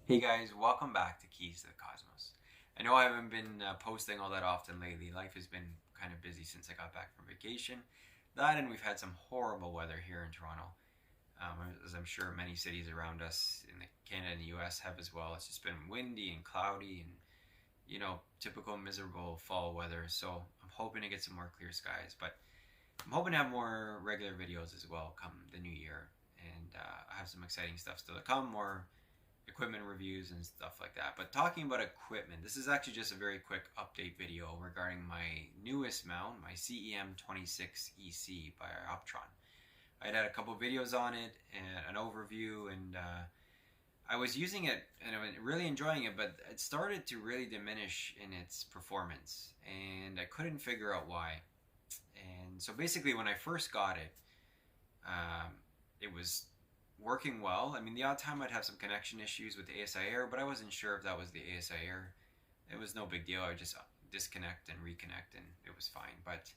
Hey guys, welcome back to Keys to the Cosmos. I know I haven't been posting all that often lately. Life has been kind of busy since I got back from vacation. That and we've had some horrible weather here in Toronto, as I'm sure many cities around us in Canada and the US have as well. It's just been windy and cloudy and, typical miserable fall weather. So I'm hoping to get some more clear skies, but I'm hoping to have more regular videos as well come the new year. And I have some exciting stuff still to come, more equipment reviews and stuff like that. But talking about equipment, this is actually just a very quick update video regarding my newest mount, my CEM26 EC by Ioptron. I had a couple videos on it and an overview, and I was using it and I was really enjoying it, but it started to really diminish in its performance, and I couldn't figure out why. And so basically, when I first got it, um, it was working well. I mean, the odd time I'd have some connection issues with the ASI error, but I wasn't sure if that was the ASI error. It was no big deal. I would just disconnect and reconnect, and it was fine. But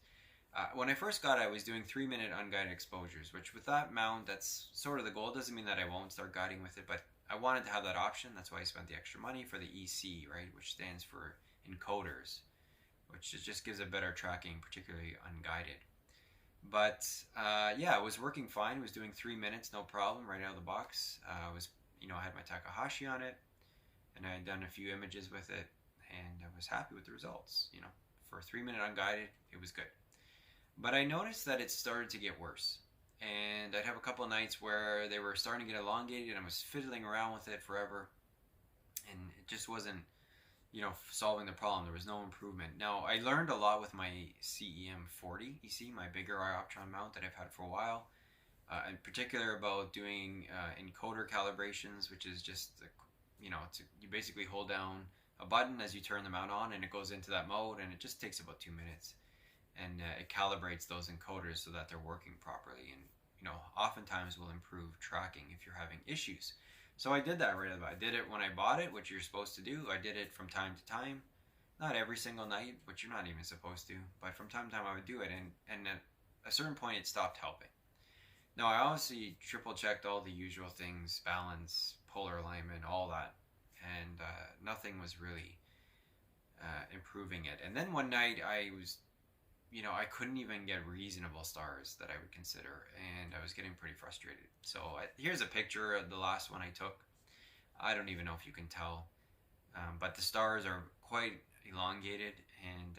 when I first got it, I was doing 3-minute unguided exposures, which with that mount, that's sort of the goal. Doesn't mean that I won't start guiding with it, but I wanted to have that option. That's why I spent the extra money for the EC, right, which stands for encoders, which just gives a better tracking, particularly unguided. But yeah, it was working fine. It was doing 3 minutes, no problem, right out of the box. I had my Takahashi on it, and I had done a few images with it, and I was happy with the results. For 3 minute unguided, it was good. But I noticed that it started to get worse, and I'd have a couple of nights where they were starting to get elongated, and I was fiddling around with it forever, and it just wasn't solving the problem. There was no improvement. Now, I learned a lot with my CEM40 EC, my bigger Ioptron mount that I've had for a while, in particular about doing encoder calibrations, which is just, you basically hold down a button as you turn the mount on, and it goes into that mode, and it just takes about 2 minutes. And it calibrates those encoders so that they're working properly, and oftentimes will improve tracking if you're having issues. So I did that right away. I did it when I bought it, which you're supposed to do. I did it from time to time, not every single night, which you're not even supposed to, but from time to time I would do it, and at a certain point it stopped helping. Now I obviously triple checked all the usual things, balance, polar alignment, all that, and nothing was really improving it. And then one night I couldn't even get reasonable stars that I would consider, and I was getting pretty frustrated. So here's a picture of the last one I took. I don't even know if you can tell, but the stars are quite elongated and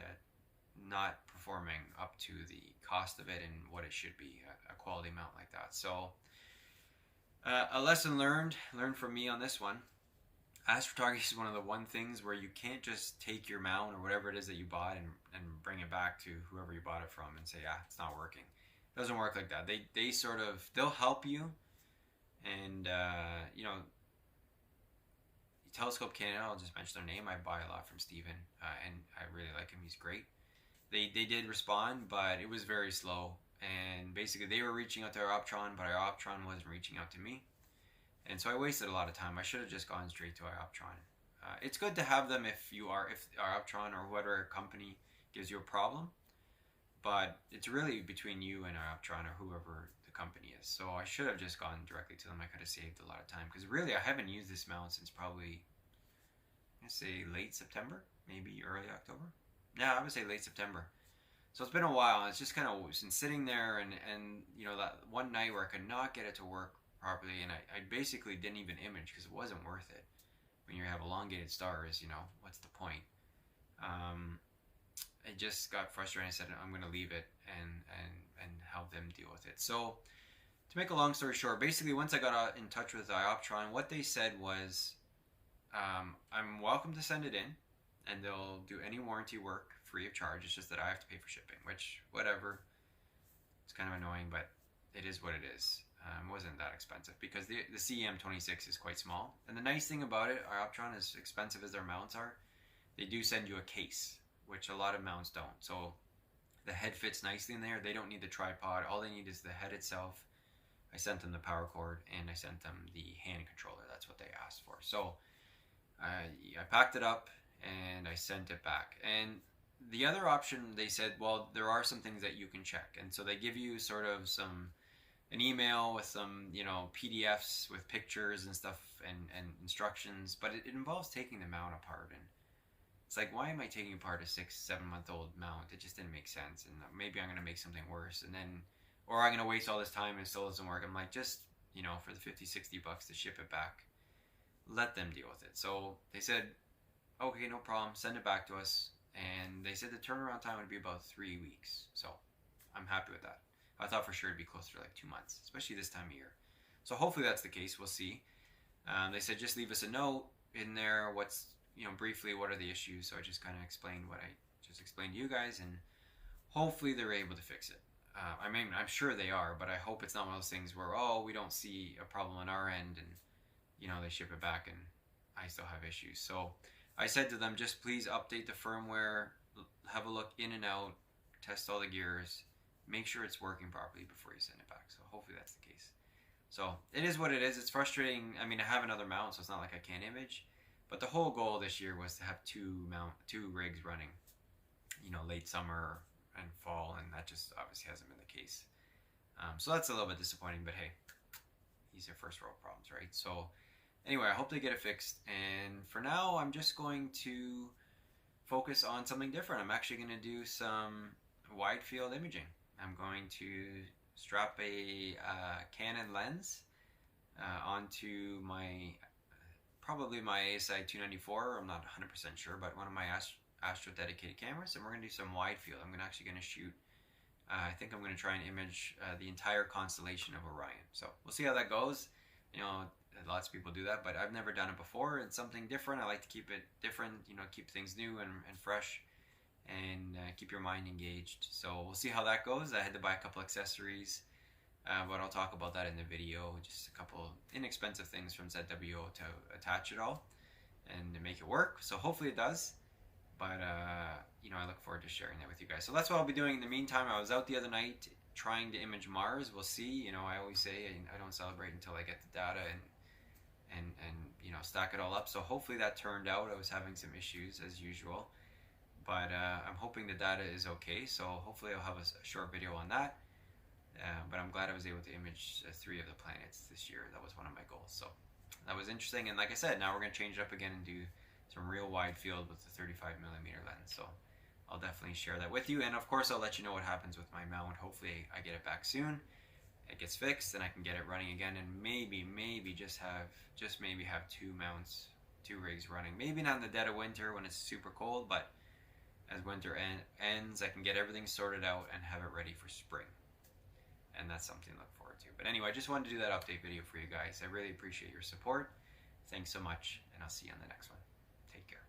not performing up to the cost of it and what it should be, a quality mount like that. So a lesson learned from me on this one. Astrophotography is one of the one things where you can't just take your mount or whatever it is that you bought and bring it back to whoever you bought it from and say, it's not working. It doesn't work like that. They sort of, they'll help you. And, Telescope Canada, I'll just mention their name. I buy a lot from Steven, and I really like him. He's great. They did respond, but it was very slow. And basically, they were reaching out to Ioptron, but Ioptron wasn't reaching out to me. And so I wasted a lot of time. I should have just gone straight to Ioptron. It's good to have them if Ioptron or whatever company gives you a problem, but it's really between you and Ioptron or whoever the company is. So I should have just gone directly to them. I could have saved a lot of time, because really I haven't used this mount since probably, I'd say late September, maybe early October. Yeah, I would say late September. So it's been a while. It's just kind of been sitting there, and that one night where I could not get it to work properly, and I basically didn't even image because it wasn't worth it. When you have elongated stars, what's the point? I just got frustrated. I said I'm going to leave it and help them deal with it. So to make a long story short, basically once I got in touch with Ioptron, what they said was, I'm welcome to send it in, and they'll do any warranty work free of charge. It's just that I have to pay for shipping, which, whatever. It's kind of annoying, but it is what it is. It wasn't that expensive because the CEM26 is quite small. And the nice thing about it, Ioptron, as expensive as their mounts are, they do send you a case, which a lot of mounts don't. So the head fits nicely in there. They don't need the tripod. All they need is the head itself. I sent them the power cord, and I sent them the hand controller. That's what they asked for. So I packed it up and I sent it back. And the other option, they said, well, there are some things that you can check. And so they give you sort of some an email with some, PDFs with pictures and stuff and instructions, but it involves taking the mount apart. And it's like, why am I taking apart a 6-7 month old mount? It just didn't make sense. And maybe I'm going to make something worse. And then, or I'm going to waste all this time and it still doesn't work. I'm like, just, for the 50-60 bucks to ship it back, let them deal with it. So they said, okay, no problem, send it back to us. And they said the turnaround time would be about 3 weeks. So I'm happy with that. I thought for sure it'd be closer to like 2 months, especially this time of year. So hopefully that's the case. We'll see. They said just leave us a note in there. What's, briefly, what are the issues? So I just kind of explained what I just explained to you guys, and hopefully they're able to fix it. I mean, I'm sure they are, but I hope it's not one of those things where, we don't see a problem on our end, and they ship it back and I still have issues. So I said to them, just please update the firmware, have a look in and out, test all the gears, make sure it's working properly before you send it back. So hopefully that's the case. So it is what it is. It's frustrating. I mean, I have another mount, so it's not like I can't image. But the whole goal this year was to have two rigs running, late summer and fall, and that just obviously hasn't been the case. So that's a little bit disappointing, but hey, these are first world problems, right? So anyway, I hope they get it fixed. And for now, I'm just going to focus on something different. I'm actually going to do some wide field imaging. I'm going to strap a Canon lens onto probably my ASI 294. I'm not 100% sure, but one of my Astro dedicated cameras, and we're going to do some wide field. I'm actually going to shoot, I think I'm going to try and image the entire constellation of Orion. So we'll see how that goes. Lots of people do that, but I've never done it before. It's something different. I like to keep it different, keep things new and fresh, and keep your mind engaged. So we'll see how that goes. I had to buy a couple accessories, but I'll talk about that in the video. Just a couple inexpensive things from ZWO to attach it all and to make it work. So hopefully it does. But I look forward to sharing that with you guys. So that's what I'll be doing in the meantime. I was out the other night trying to image Mars. We'll see. I always say I don't celebrate until I get the data and stack it all up. So hopefully that turned out. I was having some issues as usual, but I'm hoping the data is okay. So hopefully I'll have a short video on that. But I'm glad I was able to image 3 of the planets this year. That was one of my goals. So that was interesting. And like I said, now we're going to change it up again and do some real wide field with the 35mm lens. So I'll definitely share that with you. And of course, I'll let you know what happens with my mount. Hopefully I get it back soon. It gets fixed and I can get it running again, and maybe just maybe have 2 mounts, 2 rigs running. Maybe not in the dead of winter when it's super cold, but as winter ends, I can get everything sorted out and have it ready for spring. And that's something to look forward to. But anyway, I just wanted to do that update video for you guys. I really appreciate your support. Thanks so much, and I'll see you on the next one. Take care.